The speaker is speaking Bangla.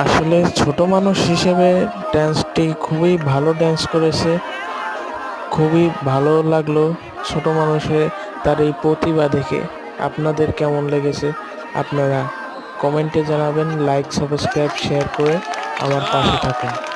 আসলে ছোট মানুষ হিসেবে ড্যান্সটি খুবই ভালো ড্যান্স করেছে। খুবই ভালো লাগলো ছোট মানুষে তার এই প্রতিভা দেখে। আপনাদের কেমন লেগেছে আপনারা কমেন্টে জানাবেন। লাইক, সাবস্ক্রাইব, শেয়ার করে আমার পাশে থাকুন।